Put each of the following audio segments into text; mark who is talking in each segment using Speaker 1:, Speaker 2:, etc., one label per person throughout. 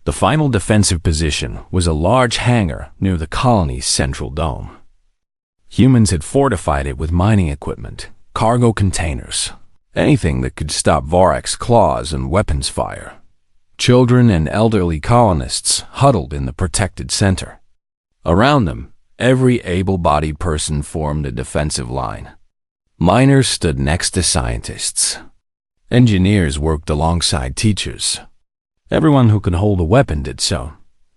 Speaker 1: The final defensive position was a large hangar near the colony's central dome. Humans had fortified it with mining equipment, cargo containers, anything that could stop Vorax claws and weapons fire. Children and elderly colonists huddled in the protected center. Around them, every able-bodied person formed a defensive line. Miners stood next to scientists. Engineers worked alongside teachers. Everyone who could hold a weapon did so.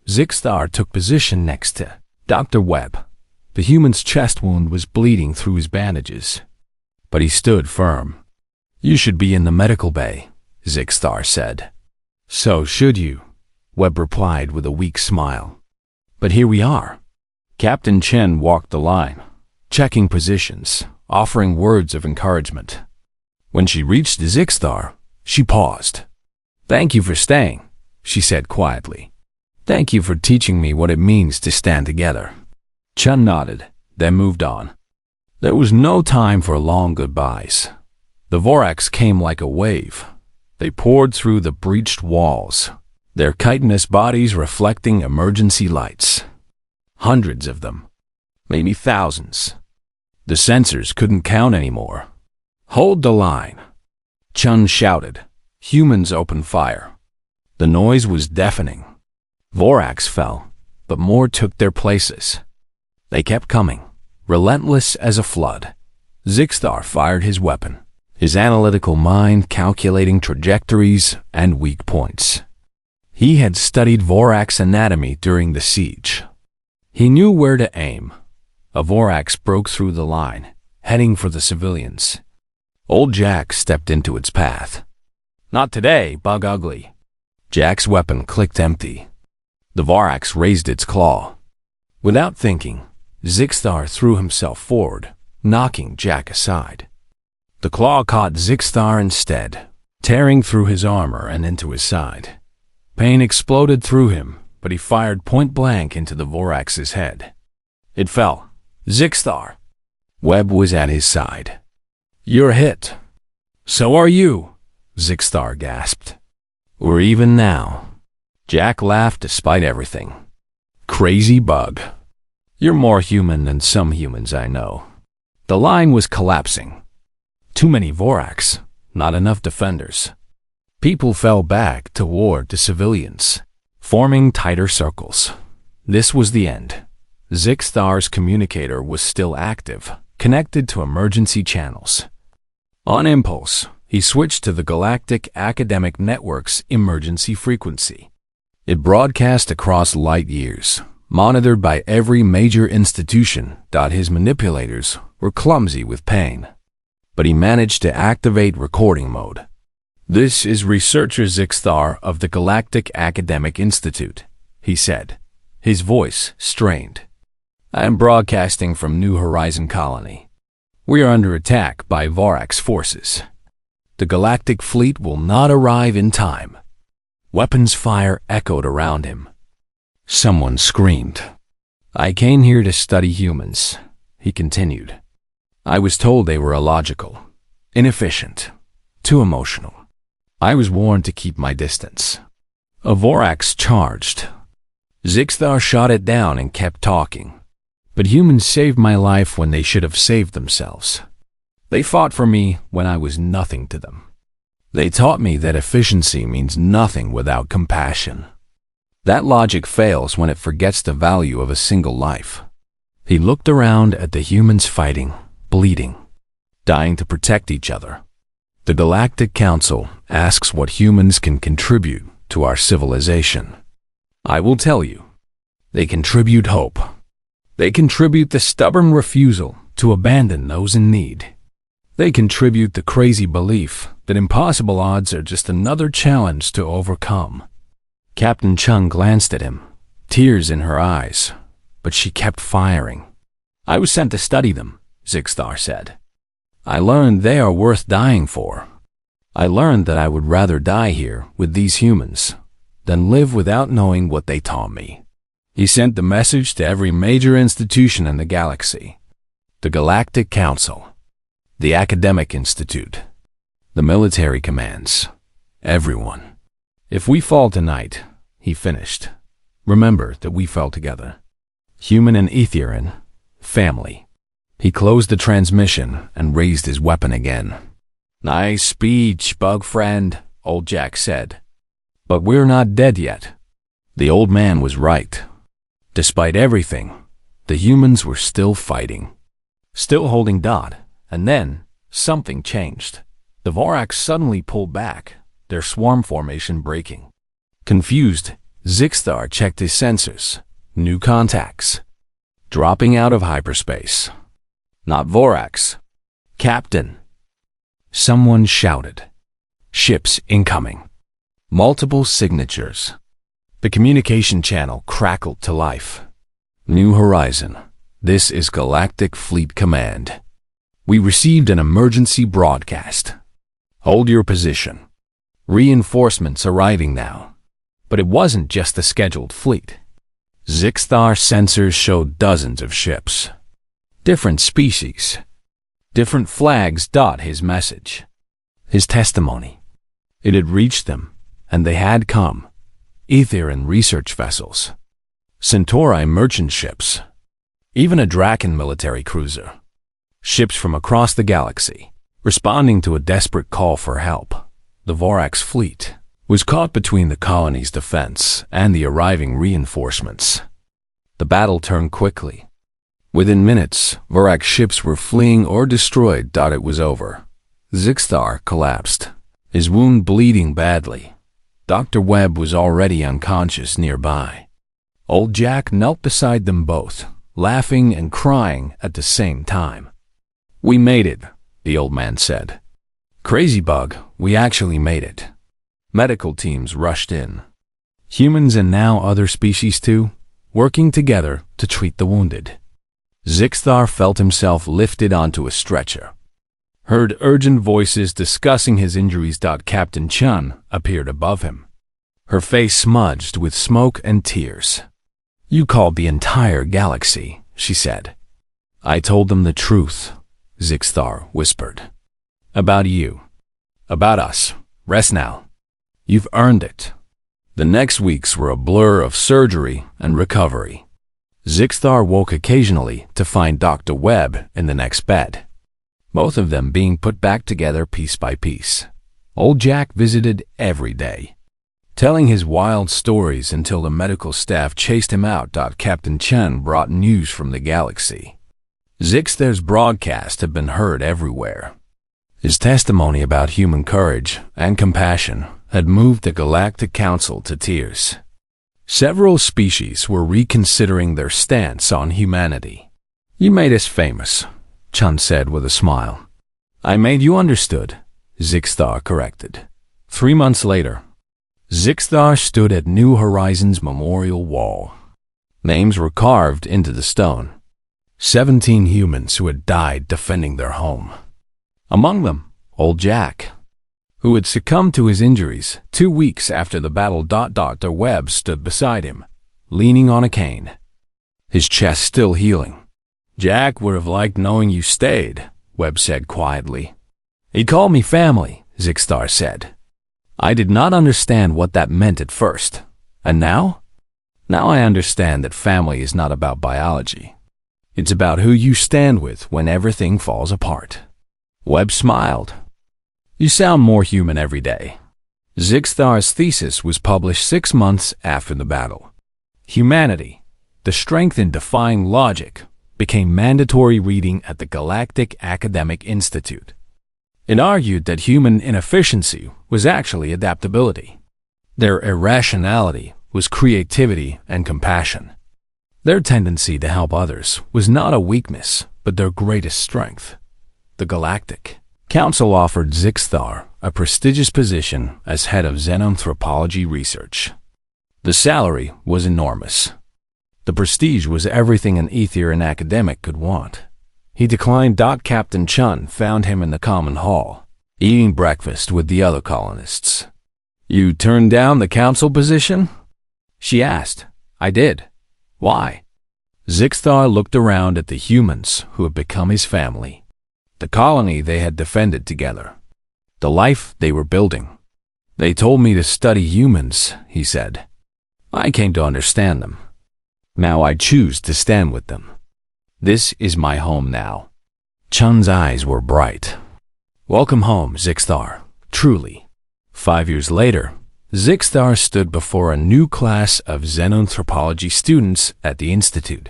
Speaker 1: Zixstar took position next to Dr. Webb. The human's chest wound was bleeding through his bandages, but he stood firm. "You should be in the medical bay," Zixstar said. "So should you," Webb replied with a weak smile. "But here we are." Captain Chen walked the line, checking positions, offering words of encouragement. When she reached Zixstar, she paused. "Thank you for staying," she said quietly. "Thank you for teaching me what it means to stand together." Chen nodded, then moved on. There was no time for long goodbyes. The Vorax came like a wave. They poured through the breached walls, their chitinous bodies reflecting emergency lights. Hundreds of them, maybe thousands. The sensors couldn't count anymore. "Hold the line," Chun shouted. Humans opened fire. The noise was deafening. Vorax fell, but more took their places. They kept coming, relentless as a flood. Zixstar fired his weapon, his analytical mind calculating trajectories and weak points. He had studied Vorax anatomy during the siege. He knew where to aim. A Vorax broke through the line, heading for the civilians. Old Jack stepped into its path. "Not today, Bug Ugly." Jack's weapon clicked empty. The Vorax raised its claw. Without thinking, Zixstar threw himself forward, knocking Jack aside. The claw caught Zixstar instead, tearing through his armor and into his side. Pain exploded through him, but he fired point-blank into the Vorax's head. It fell. "Zixstar!" Webb was at his side. "You're hit." "So are you," Zixstar gasped. "We're even now." Jack laughed despite everything. "Crazy bug. You're more human than some humans I know." The line was collapsing. Too many Vorax, not enough defenders. People fell back toward the civilians, forming tighter circles. This was the end. Zixstar's communicator was still active, connected to emergency channels. On impulse, he switched to the Galactic Academic Network's emergency frequency. It broadcast across light years, monitored by every major institution. His manipulators were clumsy with pain, but he managed to activate recording mode. "This is researcher Zixstar of the Galactic Academic Institute," he said, his voice strained. "I am broadcasting from New Horizon Colony. We are under attack by Vorax forces. The Galactic Fleet will not arrive in time." Weapons fire echoed around him. Someone screamed. "I came here to study humans," he continued. "I was told they were illogical, inefficient, too emotional. I was warned to keep my distance." A Vorax charged. Zixstar shot it down and kept talking. "But humans saved my life when they should have saved themselves. They fought for me when I was nothing to them. They taught me that efficiency means nothing without compassion. That logic fails when it forgets the value of a single life." He looked around at the humans fighting, bleeding, dying to protect each other. "The Galactic Council asks what humans can contribute to our civilization. I will tell you. They contribute hope. They contribute the stubborn refusal to abandon those in need. They contribute the crazy belief that impossible odds are just another challenge to overcome." Captain Chung glanced at him, tears in her eyes, but she kept firing. "I was sent to study them," Zixstar said. "I learned they are worth dying for. I learned that I would rather die here with these humans than live without knowing what they taught me." He sent the message to every major institution in the galaxy. The Galactic Council, the Academic Institute, the military commands, everyone. "If we fall tonight, he finished. Remember that we fell together. Human and Aetherian, family. He closed the transmission and raised his weapon again. Nice speech, bug friend, old Jack said. But we're not dead yet. The old man was right. Despite everything, the humans were still fighting. Still holding Dot, and then something changed. The Vorax suddenly pulled back, their swarm formation breaking. Confused, Zixthar checked his sensors. New contacts. Dropping out of hyperspace. Not Vorax. Captain. Someone shouted. Ships incoming. Multiple signatures. The communication channel crackled to life. New Horizon. This is Galactic Fleet Command. We received an emergency broadcast. Hold your position. Reinforcements arriving now. But it wasn't just the scheduled fleet. Zixthar sensors showed dozens of ships. Different species. Different flags dot his message. His testimony. It had reached them, and they had come. Aetherian research vessels. Centauri merchant ships. Even a Draken military cruiser. Ships from across the galaxy, responding to a desperate call for help. The Vorax fleet was caught between the colony's defense and the arriving reinforcements. The battle turned quickly. Within minutes, Vorax ships were fleeing or destroyed. It was over. Zixthar collapsed, his wound bleeding badly. Dr. Webb was already unconscious nearby. Old Jack knelt beside them both, laughing and crying at the same time. We made it, the old man said. Crazy bug, we actually made it. Medical teams rushed in. Humans and now other species too, working together to treat the wounded. Zixthar felt himself lifted onto a stretcher. Heard urgent voices discussing his injuries. Captain Chun appeared above him. Her face smudged with smoke and tears. You called the entire galaxy, she said. I told them the truth, Zixthar whispered. About you. About us. Rest now. You've earned it. The next weeks were a blur of surgery and recovery. Zixthar woke occasionally to find Dr. Webb in the next bed, both of them being put back together piece by piece. Old Jack visited every day, telling his wild stories until the medical staff chased him out. Captain Chen brought news from the galaxy. Zixthar's broadcast had been heard everywhere. His testimony about human courage and compassion had moved the Galactic Council to tears. Several species were reconsidering their stance on humanity. You made us famous, Chun said with a smile. I made you understood, Zixthar corrected. 3 months later, Zixthar stood at New Horizons Memorial Wall. Names were carved into the stone. 17 humans who had died defending their home. Among them, old Jack, who had succumbed to his injuries 2 weeks after the battle. Dr. Webb stood beside him, leaning on a cane, his chest still healing. Jack would have liked knowing you stayed, Webb said quietly. He called me family, Zixthar said. I did not understand what that meant at first. And now? Now I understand that family is not about biology. It's about who you stand with when everything falls apart. Webb smiled. You sound more human every day. Zixthar's thesis was published 6 months after the battle. Humanity, the strength in defying logic, became mandatory reading at the Galactic Academic Institute. It argued that human inefficiency was actually adaptability. Their irrationality was creativity and compassion. Their tendency to help others was not a weakness, but their greatest strength. The Galactic Council offered Zixthar a prestigious position as head of xenanthropology research. The salary was enormous. The prestige was everything an Aetherian academic could want. He declined. Captain Chun found him in the common hall, eating breakfast with the other colonists. You turned down the council position? She asked. I did. Why? Zixthar looked around at the humans who had become his family. The colony they had defended together. The life they were building. They told me to study humans, he said. I came to understand them. Now I choose to stand with them. This is my home now." Chun's eyes were bright. "Welcome home, Zixthar, truly." 5 years later, Zixthar stood before a new class of xenanthropology students at the Institute.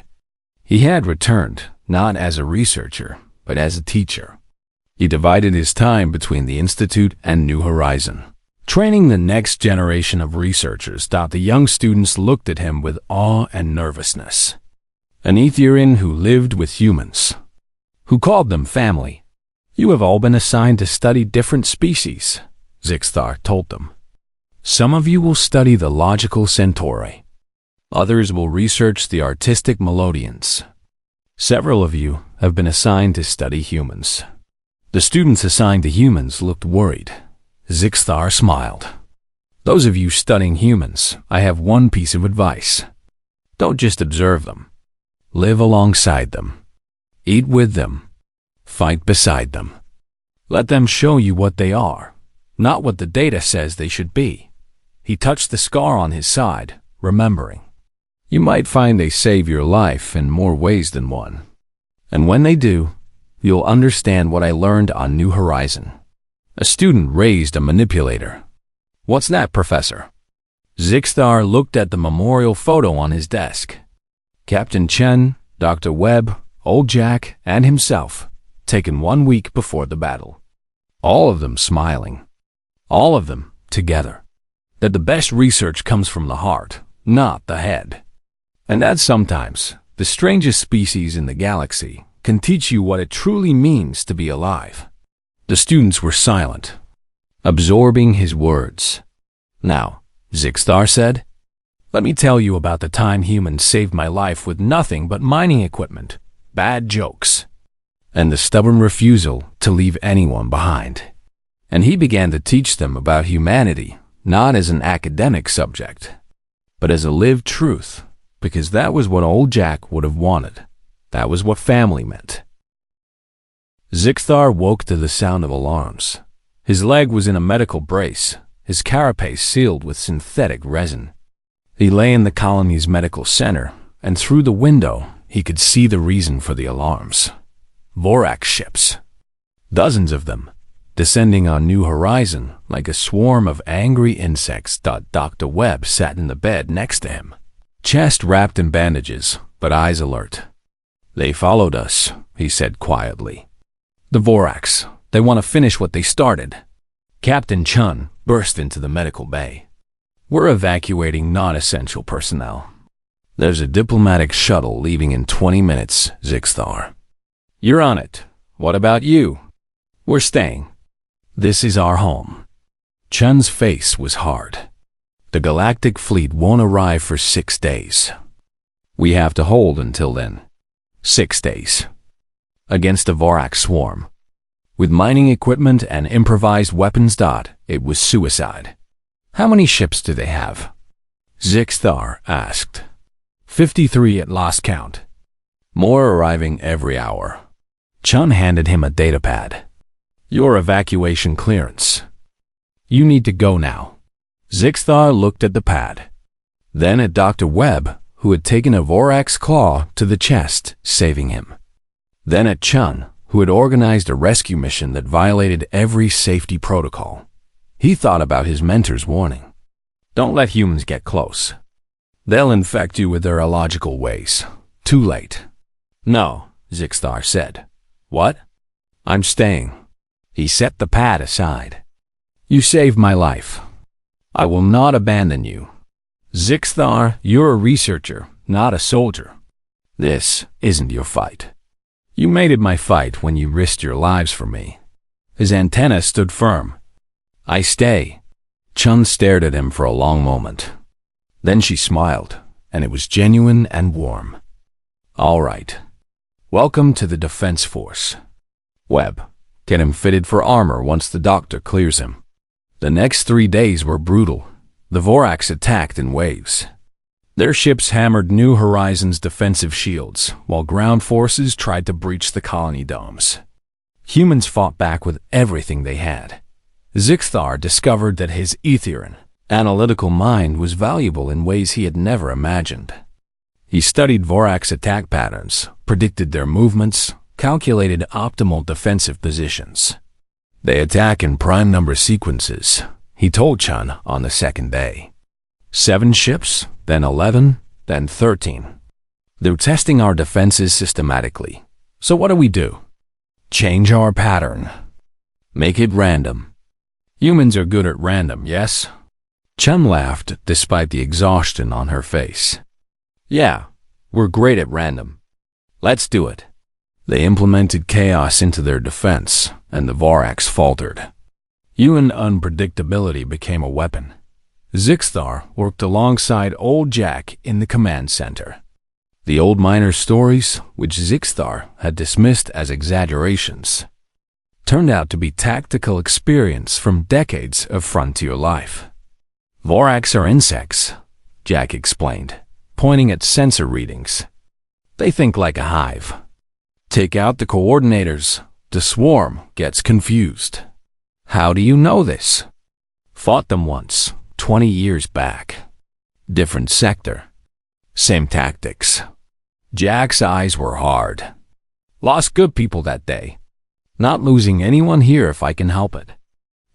Speaker 1: He had returned, not as a researcher, but as a teacher. He divided his time between the Institute and New Horizon, training the next generation of researchers. The young students looked at him with awe and nervousness. An Etherian who lived with humans, who called them family. "You have all been assigned to study different species," Zixthar told them. "Some of you will study the logical centauri. Others will research the artistic melodians. Several of you have been assigned to study humans." The students assigned to humans looked worried. Zixthar smiled. "Those of you studying humans, I have one piece of advice. Don't just observe them. Live alongside them. Eat with them. Fight beside them. Let them show you what they are, not what the data says they should be." He touched the scar on his side, remembering. "You might find they save your life in more ways than one. And when they do, you'll understand what I learned on New Horizon." A student raised a manipulator. "What's that, Professor?" Zixthar looked at the memorial photo on his desk. Captain Chen, Dr. Webb, Old Jack, and himself, taken 1 week before the battle. All of them smiling. All of them together. That the best research comes from the heart, not the head. And that sometimes, the strangest species in the galaxy can teach you what it truly means to be alive. The students were silent, absorbing his words. "Now," Zixthar said, "let me tell you about the time humans saved my life with nothing but mining equipment, bad jokes, and the stubborn refusal to leave anyone behind." And he began to teach them about humanity, not as an academic subject, but as a lived truth, because that was what Old Jack would have wanted. That was what family meant. Zixthar woke to the sound of alarms. His leg was in a medical brace, his carapace sealed with synthetic resin. He lay in the colony's medical center, and through the window he could see the reason for the alarms. Vorax ships. Dozens of them, descending on New Horizon like a swarm of angry insects. Dr. Webb sat in the bed next to him, chest wrapped in bandages, but eyes alert. "They followed us," he said quietly. "The Vorax, they want to finish what they started." Captain Chun burst into the medical bay. "We're evacuating non-essential personnel. There's a diplomatic shuttle leaving in 20 minutes, Zixthar." "You're on it. What about you?" "We're staying. This is our home." Chun's face was hard. "The Galactic fleet won't arrive for 6 days. We have to hold until then. 6 days. Against a Vorax swarm. With mining equipment and improvised weapons. It was suicide." "How many ships do they have?" Zixthar asked. 53 at last count. More arriving every hour." Chun handed him a datapad. "Your evacuation clearance. You need to go now." Zixthar looked at the pad, then at Dr. Webb, who had taken a Vorax claw to the chest, saving him. Then at Chun, who had organized a rescue mission that violated every safety protocol. He thought about his mentor's warning. "Don't let humans get close. They'll infect you with their illogical ways. Too late." "No," Zixthar said. "What?" "I'm staying." He set the pad aside. "You saved my life. I will not abandon you. Zixthar, you're a researcher, not a soldier. This isn't your fight. You made it my fight when you risked your lives for me." His antenna stood firm. "I stay." Chun stared at him for a long moment. Then she smiled, and it was genuine and warm. "All right. Welcome to the Defense Force. Webb, get him fitted for armor once the doctor clears him." The next 3 days were brutal. The Vorax attacked in waves. Their ships hammered New Horizon's defensive shields, while ground forces tried to breach the colony domes. Humans fought back with everything they had. Zixthar discovered that his Etherian, Analytical mind was valuable in ways he had never imagined. He studied Vorax attack patterns, predicted their movements, calculated optimal defensive positions. They attack in prime number sequences, he told Chun on the second day. 7 ships, then 11, then 13. They're testing our defenses systematically. So what do? Change our pattern. Make it random. Humans are good at random, yes? Chun laughed despite the exhaustion on her face. Yeah, we're great at random. Let's do it. They implemented chaos into their defense, and the Vorax faltered. Human unpredictability became a weapon. Zixthar worked alongside Old Jack in the command center. The old miner's stories, which Zixthar had dismissed as exaggerations, turned out to be tactical experience from decades of frontier life. Vorax are insects, Jack explained, pointing at sensor readings. They think like a hive. Take out the coordinators, the swarm gets confused. How do you know this? Fought them once, 20 years back. Different sector. Same tactics. Jack's eyes were hard. Lost good people that day. Not losing anyone here if I can help it.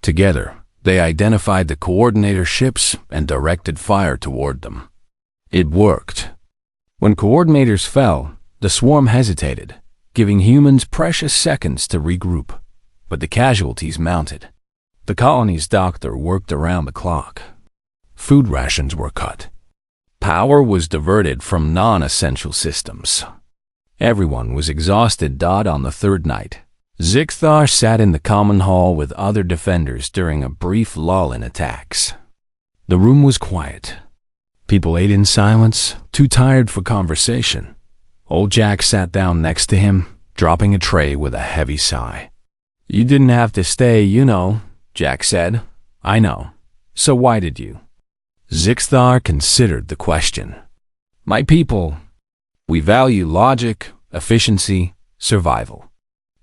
Speaker 1: Together, they identified the coordinator ships and directed fire toward them. It worked. When coordinators fell, the swarm hesitated, giving humans precious seconds to regroup. But the casualties mounted. The colony's doctor worked around the clock. Food rations were cut. Power was diverted from non-essential systems. Everyone was exhausted. On the third night, Zixthar sat in the common hall with other defenders during a brief lull in attacks. The room was quiet. People ate in silence, too tired for conversation. Old Jack sat down next to him, dropping a tray with a heavy sigh. You didn't have to stay, you know, Jack said. I know. So why did you? Zixthar considered the question. My people, we value logic, efficiency, survival.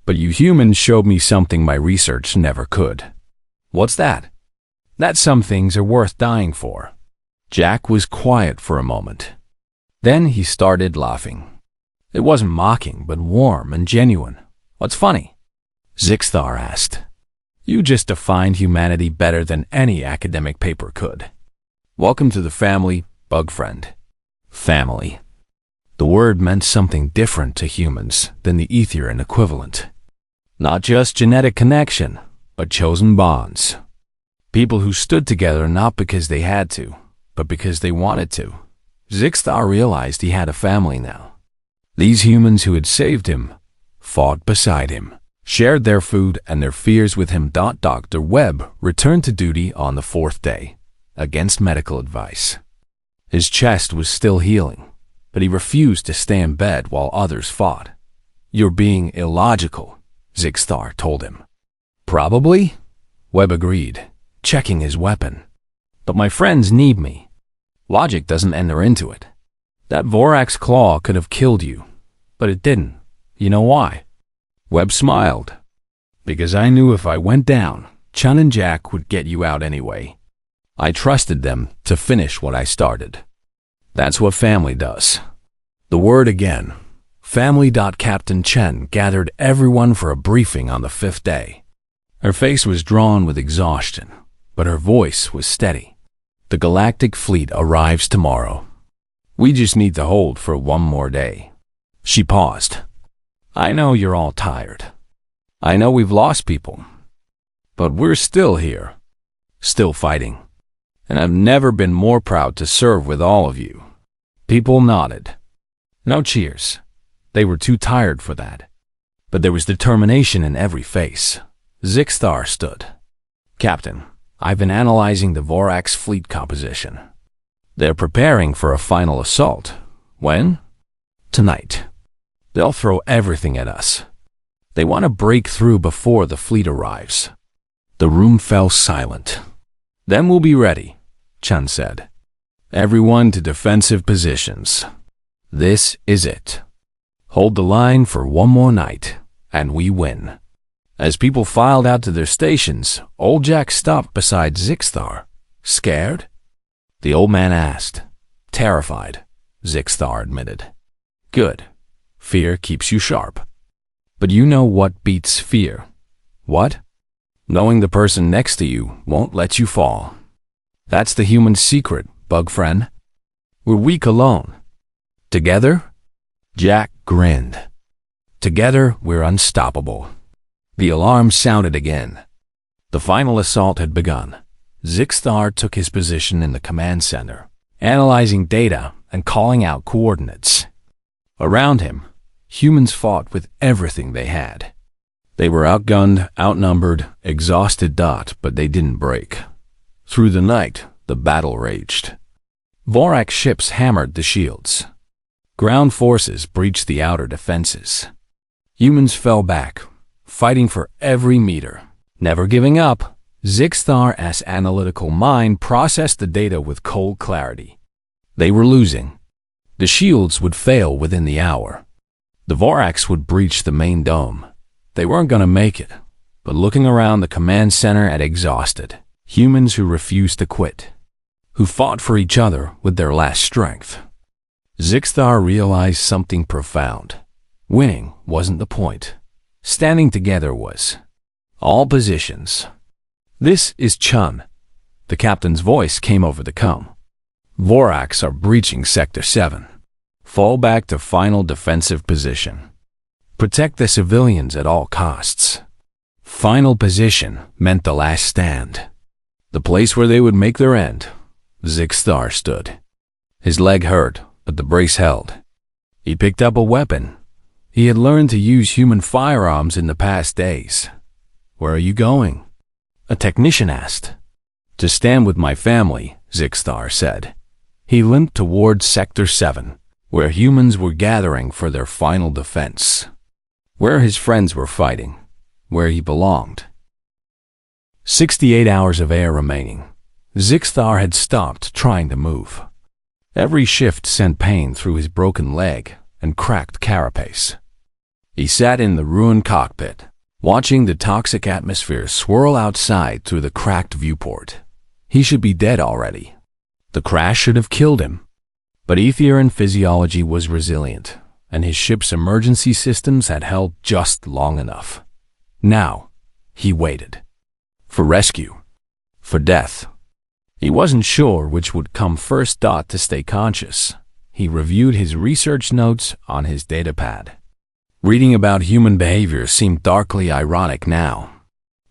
Speaker 1: But you humans showed me something my research never could. What's that? That some things are worth dying for. Jack was quiet for a moment. Then he started laughing. It wasn't mocking, but warm and genuine. What's funny? Zixthar asked. You just defined humanity better than any academic paper could. Welcome to the family, bug friend. Family. The word meant something different to humans than the Etherian equivalent. Not just genetic connection, but chosen bonds. People who stood together not because they had to, but because they wanted to. Zixthar realized he had a family now. These humans who had saved him, fought beside him, shared their food and their fears with him. Dr. Webb returned to duty on the 4th day, against medical advice. His chest was still healing, but he refused to stay in bed while others fought. You're being illogical, Zixthar told him. Probably, Webb agreed, checking his weapon. But my friends need me. Logic doesn't enter into it. That Vorax claw could have killed you, but it didn't. You know why? Webb smiled. Because I knew if I went down, Chun and Jack would get you out anyway. I trusted them to finish what I started. That's what family does. The word again. Family. Captain Chen gathered everyone for a briefing on the 5th day. Her face was drawn with exhaustion, but her voice was steady. The Galactic fleet arrives tomorrow. We just need to hold for one more day. She paused. I know you're all tired. I know we've lost people. But we're still here. Still fighting. And I've never been more proud to serve with all of you. People nodded. No cheers. They were too tired for that. But there was determination in every face. Zixthar stood. Captain, I've been analyzing the Vorax fleet composition. They're preparing for a final assault. When? Tonight. They'll throw everything at us. They want to break through before the fleet arrives. The room fell silent. Then we'll be ready, Chun said. Everyone to defensive positions. This is it. Hold the line for one more night, and we win. As people filed out to their stations, Old Jack stopped beside Zixthar, Scared? The old man asked. Terrified, Zixthar admitted. Good. Fear keeps you sharp. But you know what beats fear? What? Knowing the person next to you won't let you fall. That's the human secret, bug friend. We're weak alone. Together? Jack grinned. Together, we're unstoppable. The alarm sounded again. The final assault had begun. Zixthar took his position in the command center, analyzing data and calling out coordinates. Around him, humans fought with everything they had. They were outgunned, outnumbered, exhausted, but they didn't break. Through the night, the battle raged. Vorak ships hammered the shields. Ground forces breached the outer defenses. Humans fell back, fighting for every meter. Never giving up, Zixthar's analytical mind processed the data with cold clarity. They were losing. The shields would fail within the hour. The Voraks would breach the main dome. They weren't going to make it, but looking around the command center at exhausted humans who refused to quit, who fought for each other with their last strength, Zixthar realized something profound. Winning wasn't the point. Standing together was. All positions. This is Chun. The captain's voice came over the com. Voraks are breaching Sector 7. Fall back to final defensive position. Protect the civilians at all costs. Final position meant the last stand. The place where they would make their end. Zixthar stood. His leg hurt, but the brace held. He picked up a weapon. He had learned to use human firearms in the past days. Where are you going? A technician asked. To stand with my family, Zixthar said. He limped towards Sector 7, where humans were gathering for their final defense. Where his friends were fighting. Where he belonged. 68 hours of air remaining. Zixthar had stopped trying to move. Every shift sent pain through his broken leg and cracked carapace. He sat in the ruined cockpit, watching the toxic atmosphere swirl outside through the cracked viewport. He should be dead already. The crash should have killed him. But Aetherian physiology was resilient, and his ship's emergency systems had held just long enough. Now, he waited. For rescue. For death. He wasn't sure which would come first. To stay conscious, he reviewed his research notes on his datapad. Reading about human behavior seemed darkly ironic now.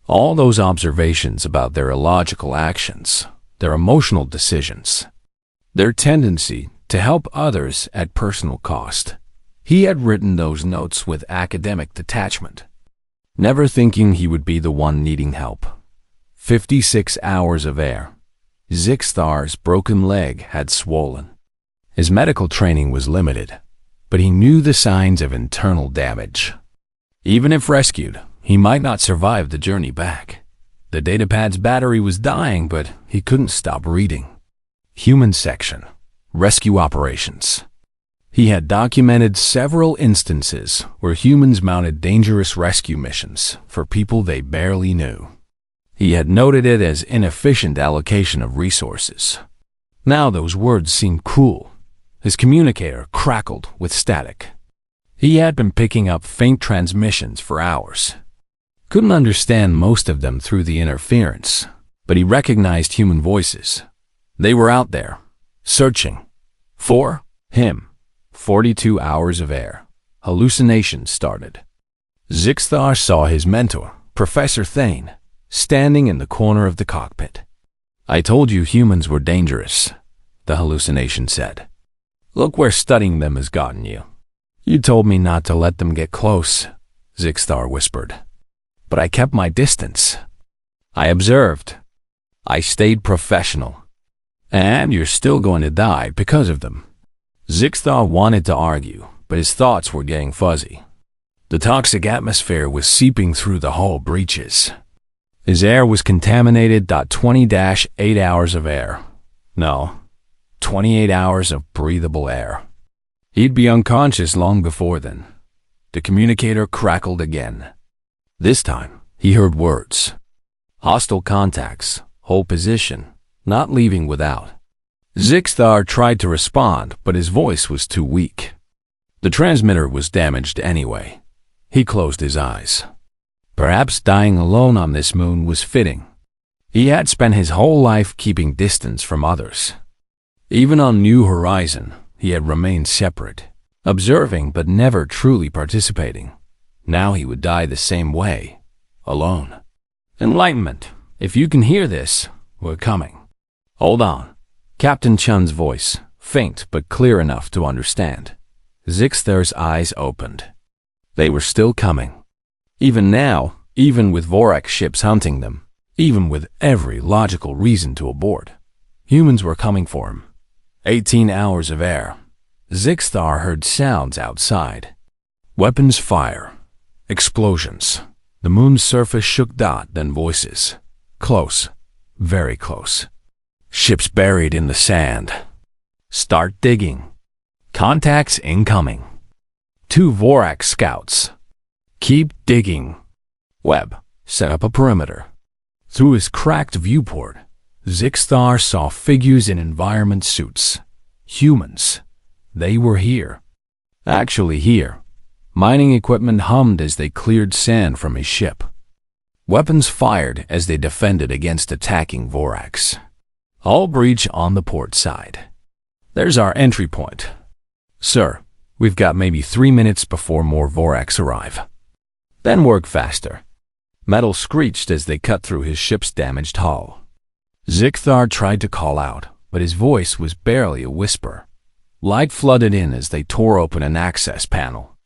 Speaker 1: All those observations about their illogical actions, their emotional decisions, their tendency to help others at personal cost. He had written those notes with academic detachment, never thinking he would be the one needing help. 56 hours of air. Zixthar's broken leg had swollen. His medical training was limited, but he knew the signs of internal damage. Even if rescued, he might not survive the journey back. The datapad's battery was dying, but he couldn't stop reading. Human section. Rescue operations. He had documented several instances where humans mounted dangerous rescue missions for people they barely knew. He had noted it as inefficient allocation of resources. Now those words seemed cruel. His communicator crackled with static. He had been picking up faint transmissions for hours. Couldn't understand most of them through the interference, but he recognized human voices. They were out there, searching. For him. 42 hours of air. Hallucinations started. Zixthar saw his mentor, Professor Thane, standing in the corner of the cockpit. I told you humans were dangerous, the hallucination said. Look where studying them has gotten you. You told me not to let them get close, Zixthar whispered. But I kept my distance. I observed. I stayed professional. And you're still going to die because of them. Zixthar wanted to argue, but his thoughts were getting fuzzy. The toxic atmosphere was seeping through the hull breaches. His air was contaminated. 20-8 hours of air. No, 28 hours of breathable air. He'd be unconscious long before then. The communicator crackled again. This time, he heard words. Hostile contacts, hold position, not leaving without. Zixthar tried to respond, but his voice was too weak. The transmitter was damaged anyway. He closed his eyes. Perhaps dying alone on this moon was fitting. He had spent his whole life keeping distance from others. Even on New Horizon, he had remained separate, observing but never truly participating. Now he would die the same way, alone. Enlightenment, if you can hear this, we're coming. Hold on. Captain Chun's voice, faint but clear enough to understand. Zixthar's eyes opened. They were still coming. Even now, even with Vorax ships hunting them, even with every logical reason to abort, humans were coming for him. 18 hours of air. Zixthar heard sounds outside. Weapons fire. Explosions. The moon's surface shook, then voices. Close. Very close. Ships buried in the sand. Start digging. Contacts incoming. 2 Vorax scouts. Keep digging. Webb, set up a perimeter. Through his cracked viewport, Zixthar saw figures in environment suits. Humans. They were here. Actually here. Mining equipment hummed as they cleared sand from his ship. Weapons fired as they defended against attacking Vorax. All breach on the port side. There's our entry point. Sir, we've got maybe 3 minutes before more Vorax arrive. Then work faster. Metal screeched as they cut through his ship's damaged hull. Zixthar tried to call out, but his voice was barely a whisper. Light flooded in as they tore open an access panel.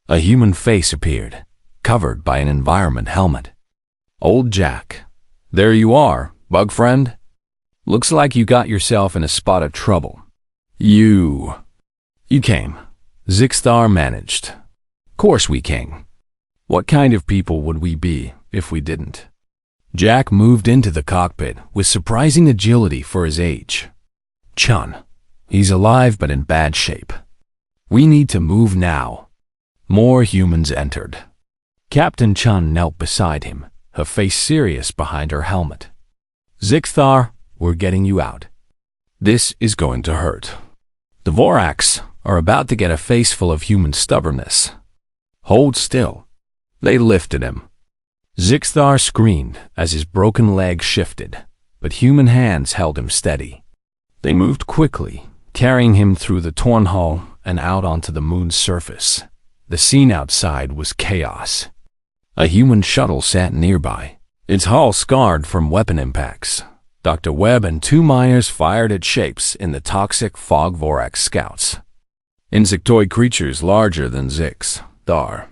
Speaker 1: A human face appeared, covered by an environment helmet. Old Jack. There you are, bug friend. Looks like you got yourself in a spot of trouble. You came. Zixthar managed. Course we came. What kind of people would we be if we didn't? Jack moved into the cockpit with surprising agility for his age. Chun. He's alive but in bad shape. We need to move now. More humans entered. Captain Chun knelt beside him, her face serious behind her helmet. Zixthar, we're getting you out. This is going to hurt. The Vorax are about to get a face full of human stubbornness. Hold still. They lifted him. Zixthar screamed as his broken leg shifted, but human hands held him steady. They moved quickly, carrying him through the torn hull and out onto the moon's surface. The scene outside was chaos. A human shuttle sat nearby, its hull scarred from weapon impacts. Dr. Webb and 2 miners fired at shapes in the toxic fog Vorax scouts. Insectoid creatures larger than Zixthar,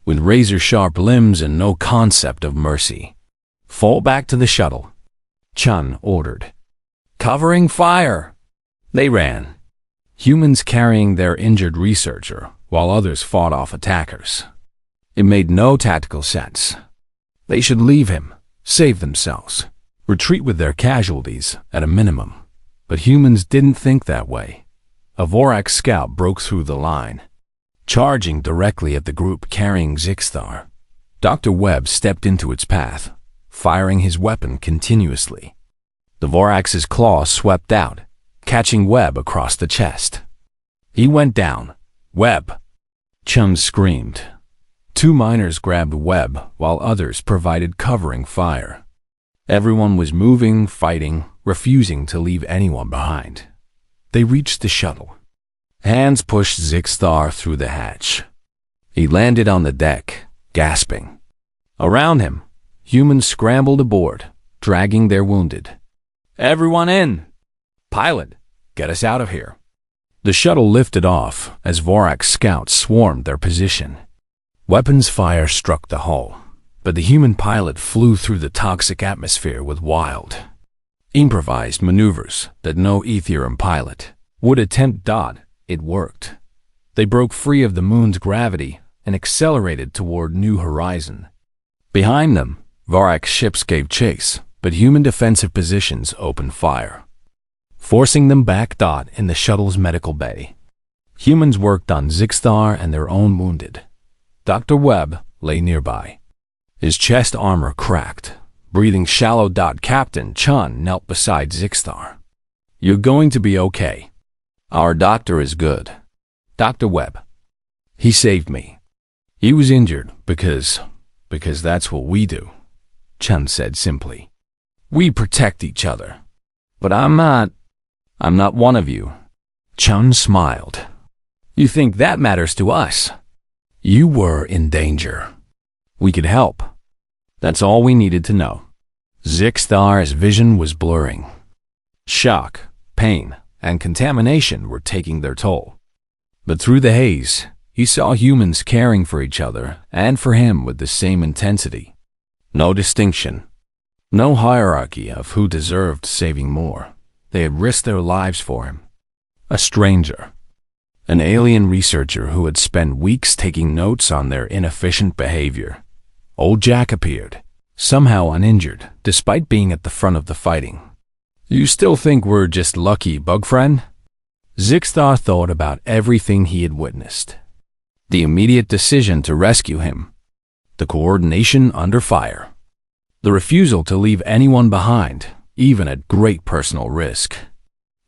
Speaker 1: with razor-sharp limbs and no concept of mercy. Fall back to the shuttle, Chun ordered. Covering fire! They ran, humans carrying their injured researcher, while others fought off attackers. It made no tactical sense. They should leave him, save themselves, retreat with their casualties at a minimum. But humans didn't think that way. A Vorax scout broke through the line, charging directly at the group carrying Zixthar. Dr. Webb stepped into its path, firing his weapon continuously. The Vorax's claws swept out, catching Webb across the chest. He went down. Webb! Chun screamed. 2 miners grabbed Webb while others provided covering fire. Everyone was moving, fighting, refusing to leave anyone behind. They reached the shuttle. Hands pushed Zixthar through the hatch. He landed on the deck, gasping. Around him, humans scrambled aboard, dragging their wounded. Everyone in! Pilot, get us out of here. The shuttle lifted off as Vorax scouts swarmed their position. Weapons fire struck the hull, but the human pilot flew through the toxic atmosphere with wild, improvised maneuvers that no Ethereum pilot would attempt. It worked. They broke free of the moon's gravity and accelerated toward New Horizon. Behind them, Vorax ships gave chase, but human defensive positions opened fire, forcing them back. In the shuttle's medical bay, humans worked on Zixthar and their own wounded. Dr. Webb lay nearby. His chest armor cracked, Breathing shallow. Captain Chun knelt beside Zixstar. You're going to be okay. Our doctor is good. Dr. Webb. He saved me. He was injured because that's what we do, Chun said simply. We protect each other. But I'm not one of you. Chun smiled. You think that matters to us? You were in danger. We could help. That's all we needed to know. Zixstar's vision was blurring. Shock, pain, and contamination were taking their toll. But through the haze, he saw humans caring for each other and for him with the same intensity. No distinction. No hierarchy of who deserved saving more. They had risked their lives for him. A stranger. An alien researcher who had spent weeks taking notes on their inefficient behavior. Old Jack appeared, somehow uninjured, despite being at the front of the fighting. You still think we're just lucky, bug friend? Zixstar thought about everything he had witnessed. The immediate decision to rescue him. The coordination under fire. The refusal to leave anyone behind, even at great personal risk.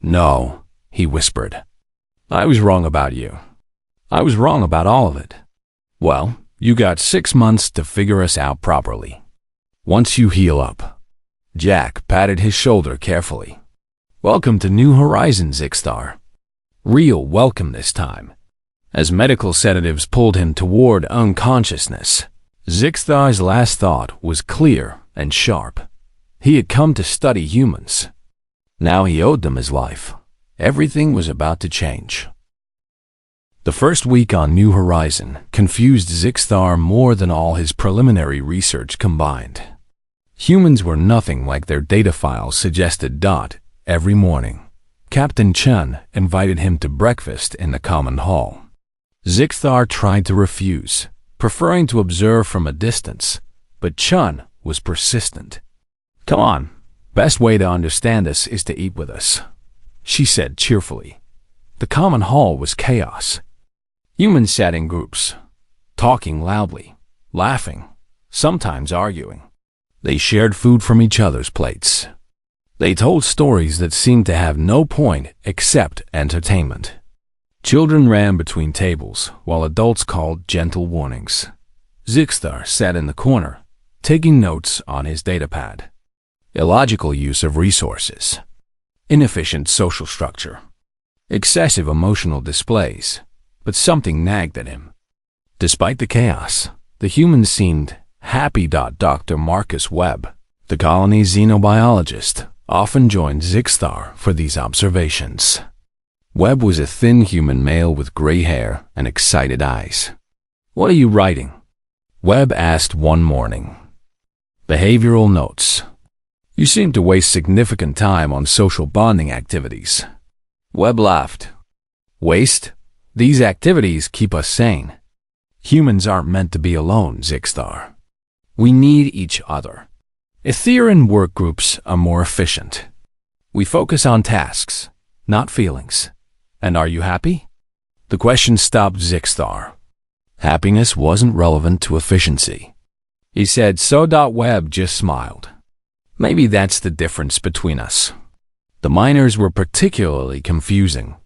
Speaker 1: No, he whispered. I was wrong about you. I was wrong about all of it. Well, you got 6 months to figure us out properly. Once you heal up. Jack patted his shoulder carefully. Welcome to New Horizons, Zixstar. Real welcome this time. As medical sedatives pulled him toward unconsciousness, Zixstar's last thought was clear and sharp. He had come to study humans. Now he owed them his life. Everything was about to change. The first week on New Horizon confused Zixstar more than all his preliminary research combined. Humans were nothing like their data files suggested. Every morning, Captain Chun invited him to breakfast in the common hall. Zixstar tried to refuse, preferring to observe from a distance, but Chun was persistent. Come on, best way to understand us is to eat with us, she said cheerfully. The common hall was chaos. Humans sat in groups, talking loudly, laughing, sometimes arguing. They shared food from each other's plates. They told stories that seemed to have no point except entertainment. Children ran between tables, while adults called gentle warnings. Zixstar sat in the corner, taking notes on his datapad. Illogical use of resources. Inefficient social structure. Excessive emotional displays. But something nagged at him. Despite the chaos, the humans seemed happy. Dr. Marcus Webb, the colony's xenobiologist, often joined Zixstar for these observations. Webb was a thin human male with gray hair and excited eyes. What are you writing? Webb asked one morning. Behavioral notes. You seem to waste significant time on social bonding activities. Webb laughed. Waste? These activities keep us sane. Humans aren't meant to be alone, Zixstar. We need each other. Etherean work groups are more efficient. We focus on tasks, not feelings. And are you happy? The question stopped Zixstar. Happiness wasn't relevant to efficiency. He said, so. Webb just smiled. Maybe that's the difference between us. The miners were particularly confusing.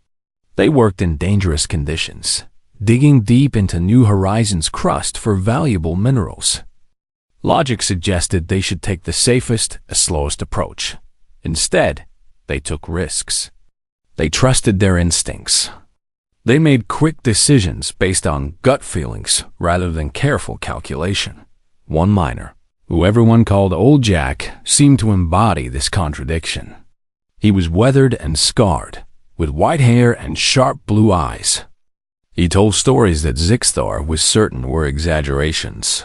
Speaker 1: They worked in dangerous conditions, digging deep into New Horizons' crust for valuable minerals. Logic suggested they should take the safest, slowest approach. Instead, they took risks. They trusted their instincts. They made quick decisions based on gut feelings rather than careful calculation. One miner, who everyone called Old Jack, seemed to embody this contradiction. He was weathered and scarred, with white hair and sharp blue eyes. He told stories that Zixstar was certain were exaggerations.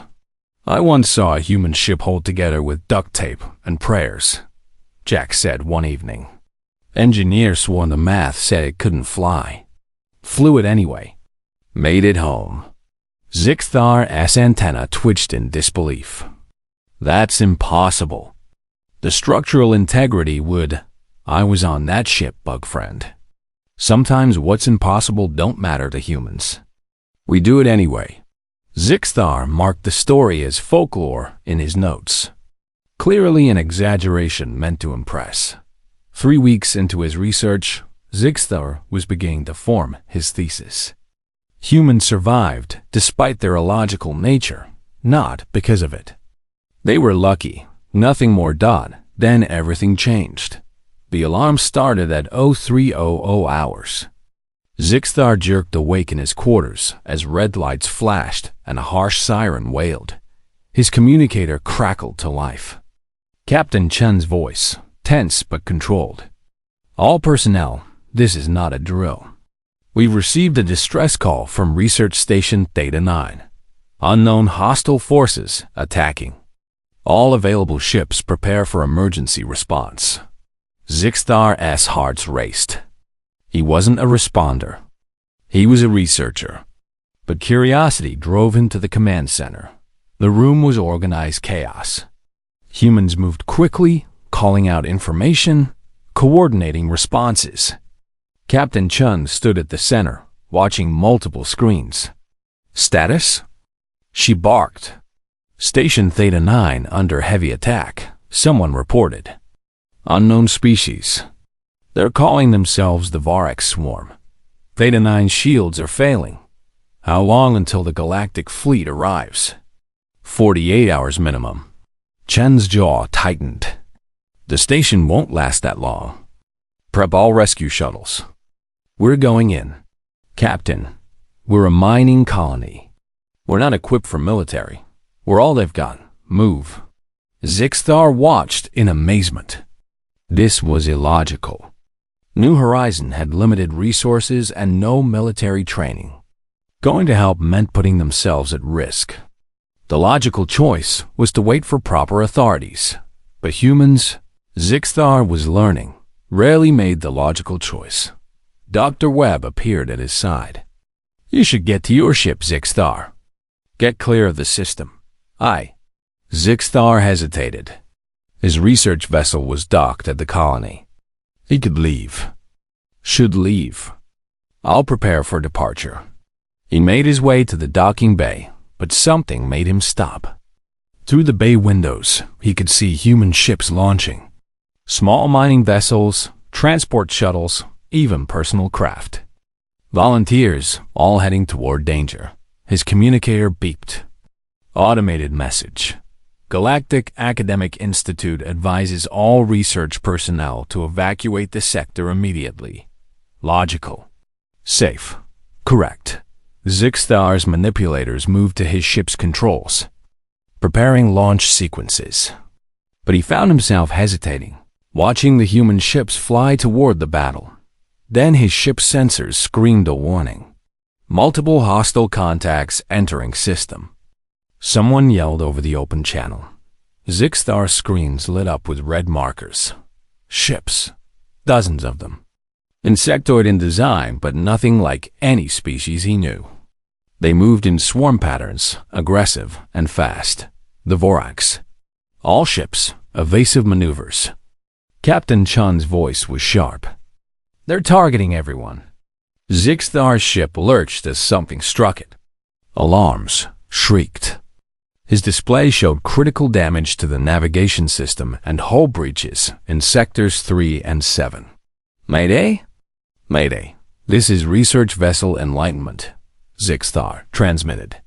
Speaker 1: I once saw a human ship hold together with duct tape and prayers, Jack said one evening. Engineers swore the math said it couldn't fly. Flew it anyway. Made it home. Zixstar's antenna twitched in disbelief. That's impossible. The structural integrity would. I was on that ship, bug friend. Sometimes what's impossible don't matter to humans. We do it anyway. Zixstar marked the story as folklore in his notes. Clearly an exaggeration meant to impress. 3 weeks into his research, Zixthar was beginning to form his thesis. Humans survived despite their illogical nature, not because of it. They were lucky. Nothing more done. Then everything changed. The alarm started at 0300 hours. Zixthar jerked awake in his quarters as red lights flashed and a harsh siren wailed. His communicator crackled to life. Captain Chen's voice, tense but controlled. All personnel, this is not a drill. We've received a distress call from Research Station Theta 9. Unknown hostile forces attacking. All available ships prepare for emergency response. Zixthar's heart raced. He wasn't a responder. He was a researcher. But curiosity drove him to the command center. The room was organized chaos. Humans moved quickly, calling out information, coordinating responses. Captain Chun stood at the center, watching multiple screens. Status? She barked. Station Theta 9 under heavy attack, someone reported. Unknown species. They're calling themselves the Varex Swarm. Theta 9 shields are failing. How long until the Galactic Fleet arrives? 48 hours minimum. Chen's jaw tightened. The station won't last that long. Prep all rescue shuttles. We're going in. Captain, we're a mining colony. We're not equipped for military. We're all they've got. Move. Zixthar watched in amazement. This was illogical. New Horizon had limited resources and no military training. Going to help meant putting themselves at risk. The logical choice was to wait for proper authorities. But humans, Zixthar was learning, rarely made the logical choice. Dr. Webb appeared at his side. You should get to your ship, Zixthar. Get clear of the system. Aye. Zixthar hesitated. His research vessel was docked at the colony. He could leave. Should leave. I'll prepare for departure. He made his way to the docking bay, but something made him stop. Through the bay windows, he could see human ships launching. Small mining vessels, transport shuttles, even personal craft. Volunteers, all heading toward danger. His communicator beeped. Automated message. Galactic Academic Institute advises all research personnel to evacuate the sector immediately. Logical. Safe. Correct. Zixthar's manipulators moved to his ship's controls, preparing launch sequences. But he found himself hesitating, watching the human ships fly toward the battle. Then his ship's sensors screamed a warning. Multiple hostile contacts entering system. Someone yelled over the open channel. Zixthar's screens lit up with red markers. Ships. Dozens of them. Insectoid in design, but nothing like any species he knew. They moved in swarm patterns, aggressive and fast. The Vorax. All ships, evasive maneuvers. Captain Chun's voice was sharp. They're targeting everyone. Zixthar's ship lurched as something struck it. Alarms shrieked. His display showed critical damage to the navigation system and hull breaches in sectors 3 and 7. Mayday? Mayday. This is Research Vessel Enlightenment, Zixthar transmitted,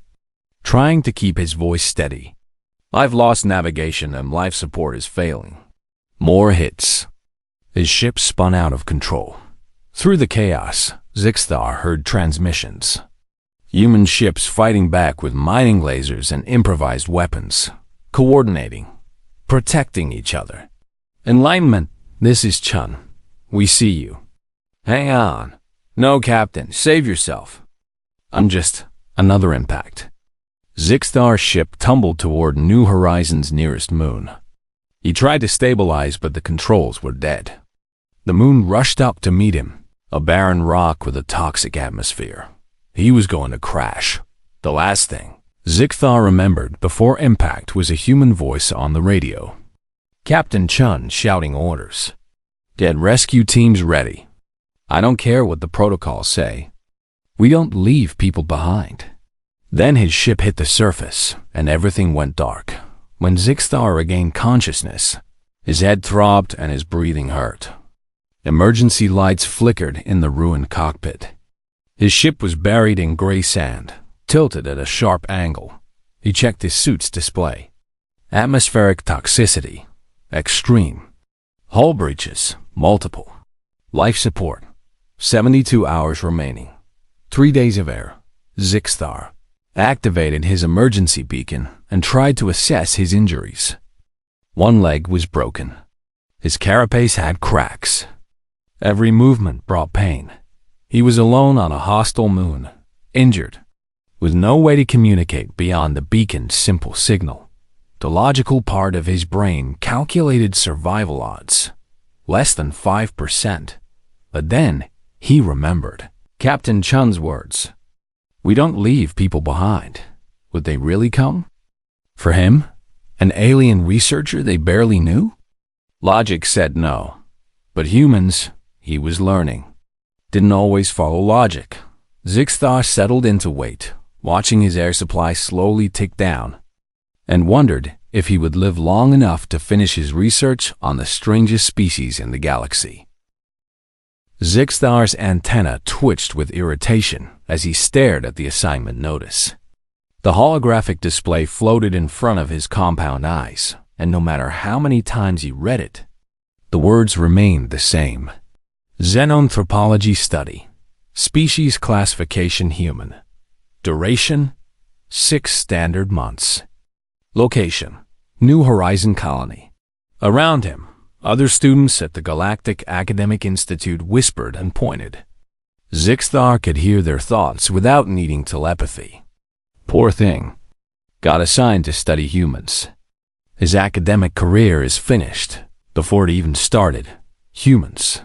Speaker 1: trying to keep his voice steady. I've lost navigation and life support is failing. More hits. His ship spun out of control. Through the chaos, Zixthar heard transmissions. Human ships fighting back with mining lasers and improvised weapons, coordinating, protecting each other. Enlightenment, this is Chun. We see you. Hang on. No, Captain, save yourself. I'm just another impact. Zixthar's ship tumbled toward New Horizon's nearest moon. He tried to stabilize, but the controls were dead. The moon rushed up to meet him, a barren rock with a toxic atmosphere. He was going to crash. The last thing Zixthar remembered before impact was a human voice on the radio. Captain Chun shouting orders. Get rescue teams ready. I don't care what the protocols say. We don't leave people behind. Then his ship hit the surface, and everything went dark. When Zixthar regained consciousness, his head throbbed and his breathing hurt. Emergency lights flickered in the ruined cockpit. His ship was buried in gray sand, tilted at a sharp angle. He checked his suit's display. Atmospheric toxicity, extreme. Hull breaches, multiple. Life support, 72 hours remaining. 3 days of air. Zixthar activated his emergency beacon and tried to assess his injuries. One leg was broken. His carapace had cracks. Every movement brought pain. He was alone on a hostile moon, injured, with no way to communicate beyond the beacon's simple signal. The logical part of his brain calculated survival odds, less than 5%. But then he remembered Captain Chun's words. We don't leave people behind. Would they really come? For him, an alien researcher they barely knew? Logic said no. But humans, he was learning, didn't always follow logic. Zixthar settled into wait, watching his air supply slowly tick down, and wondered if he would live long enough to finish his research on the strangest species in the galaxy. Zixthar's antenna twitched with irritation as he stared at the assignment notice. The holographic display floated in front of his compound eyes, and no matter how many times he read it, the words remained the same. Xenanthropology study. Species classification human. Duration, 6 standard months. Location, New Horizon Colony. Around him, other students at the Galactic Academic Institute whispered and pointed. Zixthar could hear their thoughts without needing telepathy. Poor thing. Got assigned to study humans. His academic career is finished before it even started. Humans,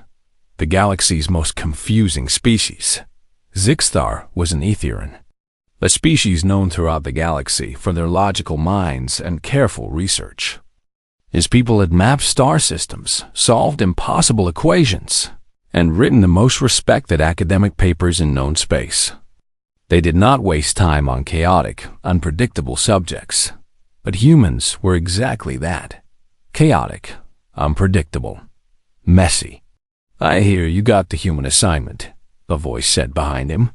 Speaker 1: the galaxy's most confusing species. Zixthar was an Aetherian, a species known throughout the galaxy for their logical minds and careful research. His people had mapped star systems, solved impossible equations, and written the most respected academic papers in known space. They did not waste time on chaotic, unpredictable subjects, but humans were exactly that. Chaotic, unpredictable, messy. I hear you got the human assignment, a voice said behind him.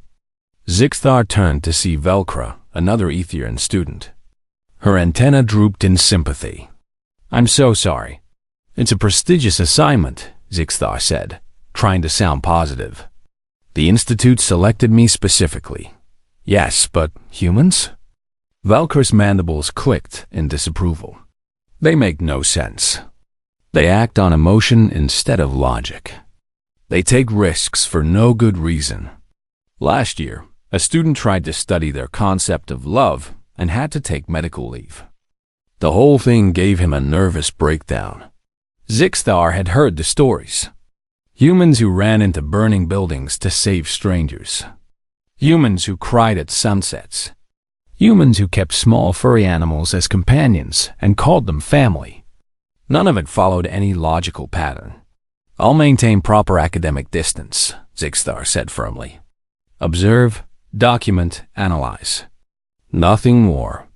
Speaker 1: Zixthar turned to see Velcra, another Aetherian student. Her antenna drooped in sympathy. I'm so sorry. It's a prestigious assignment, Zixthar said, trying to sound positive. The Institute selected me specifically. Yes, but humans? Velcra's mandibles clicked in disapproval. They make no sense. They act on emotion instead of logic. They take risks for no good reason. Last year, a student tried to study their concept of love and had to take medical leave. The whole thing gave him a nervous breakdown. Zixthar had heard the stories. Humans who ran into burning buildings to save strangers. Humans who cried at sunsets. Humans who kept small furry animals as companions and called them family. None of it followed any logical pattern. I'll maintain proper academic distance, Zixthar said firmly. Observe, document, analyze. Nothing more.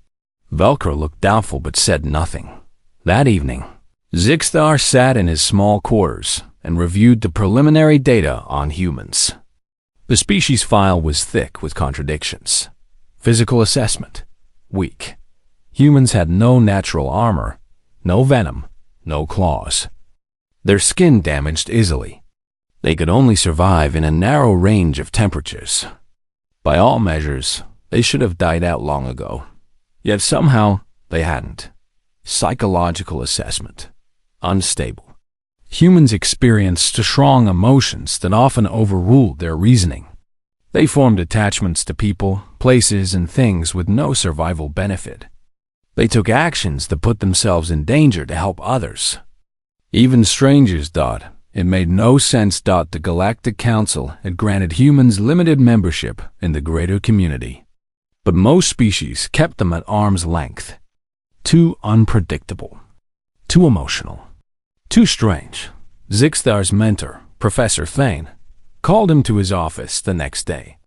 Speaker 1: Velcro looked doubtful but said nothing. That evening, Zixthar sat in his small quarters and reviewed the preliminary data on humans. The species file was thick with contradictions. Physical assessment, weak. Humans had no natural armor, no venom, no claws. Their skin damaged easily. They could only survive in a narrow range of temperatures. By all measures, they should have died out long ago. Yet somehow, they hadn't. Psychological assessment, unstable. Humans experienced strong emotions that often overruled their reasoning. They formed attachments to people, places, and things with no survival benefit. They took actions that put themselves in danger to help others. Even strangers thought it made no sense. The Galactic Council had granted humans limited membership in the greater community. But most species kept them at arm's length. Too unpredictable. Too emotional. Too strange. Zixthar's mentor, Professor Thane, called him to his office the next day.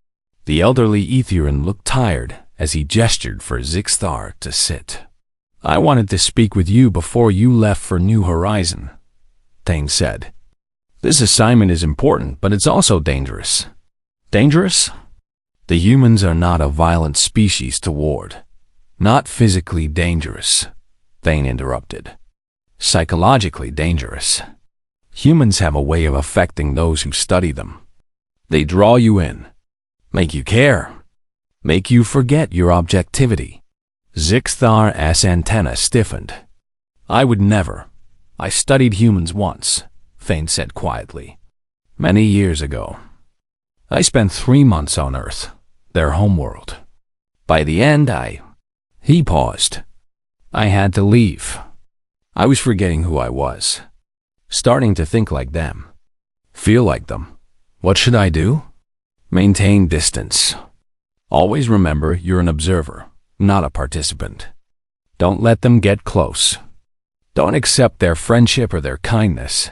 Speaker 1: The elderly Aetherian looked tired as he gestured for Zixthar to sit. I wanted to speak with you before you left for New Horizon, Thane said. This assignment is important, but it's also dangerous. Dangerous? The humans are not a violent species to ward. Not physically dangerous, Thane interrupted. Psychologically dangerous. Humans have a way of affecting those who study them. They draw you in, make you care, make you forget your objectivity. Zixthar's antenna stiffened. I would never. I studied humans once, Thane said quietly. Many years ago. I spent 3 months on Earth, their homeworld. By the end, He paused. I had to leave. I was forgetting who I was. Starting to think like them. Feel like them. What should I do? Maintain distance. Always remember you're an observer, not a participant. Don't let them get close. Don't accept their friendship or their kindness.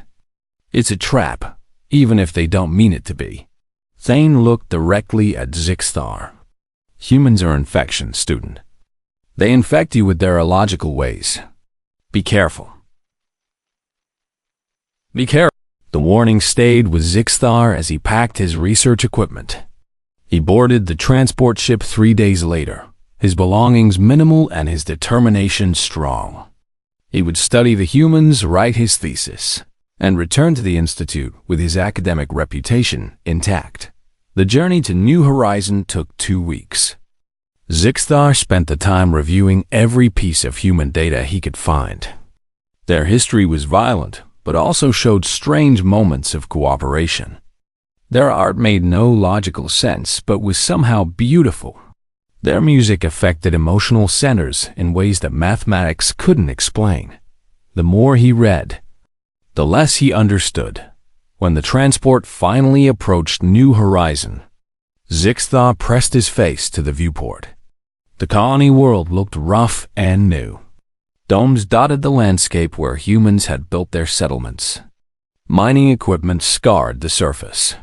Speaker 1: It's a trap, even if they don't mean it to be. Thane looked directly at Zixthar. Humans are infection, student. They infect you with their illogical ways. Be careful. Be careful. The warning stayed with Zixthar as he packed his research equipment. He boarded the transport ship 3 days later, his belongings minimal and his determination strong. He would study the humans, write his thesis, and return to the Institute with his academic reputation intact. The journey to New Horizon took 2 weeks. Zixthar spent the time reviewing every piece of human data he could find. Their history was violent, but also showed strange moments of cooperation. Their art made no logical sense, but was somehow beautiful. Their music affected emotional centers in ways that mathematics couldn't explain. The more he read, the less he understood. When the transport finally approached New Horizon, Zixthar pressed his face to the viewport. The colony world looked rough and new. Domes dotted the landscape where humans had built their settlements. Mining equipment scarred the surface.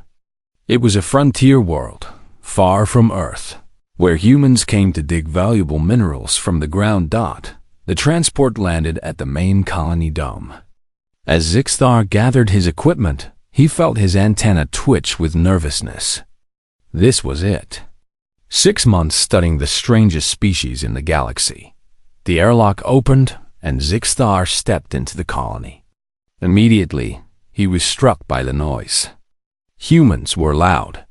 Speaker 1: It was a frontier world, far from Earth, where humans came to dig valuable minerals from the ground. The transport landed at the main colony dome. As Zixthar gathered his equipment, he felt his antenna twitch with nervousness. This was it. 6 months studying the strangest species in the galaxy. The airlock opened, and Zixthar stepped into the colony. Immediately, he was struck by the noise. Humans were loud.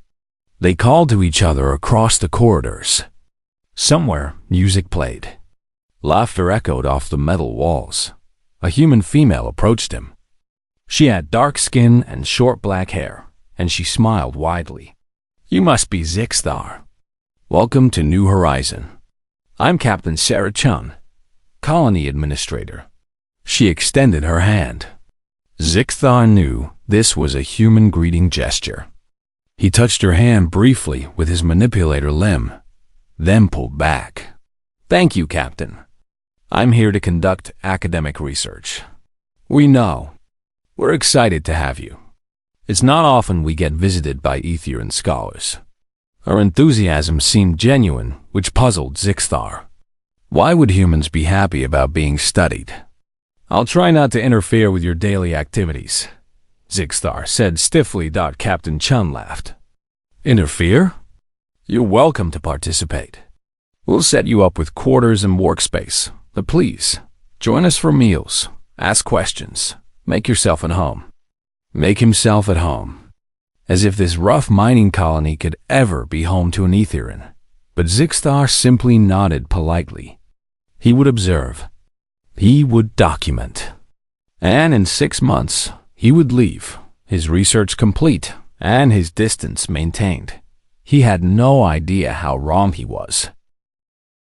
Speaker 1: They called to each other across the corridors. Somewhere, music played. Laughter echoed off the metal walls. A human female approached him. She had dark skin and short black hair, and she smiled widely. You must be Zixthar. Welcome to New Horizon. I'm Captain Sarah Chun, Colony Administrator. She extended her hand. Zixthar knew this was a human greeting gesture. He touched her hand briefly with his manipulator limb, then pulled back. Thank you, Captain. I'm here to conduct academic research. We know. We're excited to have you. It's not often we get visited by Etherian scholars. Her enthusiasm seemed genuine, which puzzled Zixthar. Why would humans be happy about being studied? I'll try not to interfere with your daily activities, Zixthar said stiffly. Captain Chun laughed. Interfere? You're welcome to participate. We'll set you up with quarters and workspace, but please, join us for meals, ask questions, make yourself at home. Make himself at home. As if this rough mining colony could ever be home to an Etherian. But Zixthar simply nodded politely. He would observe. He would document. And in 6 months, he would leave, his research complete, and his distance maintained. He had no idea how wrong he was.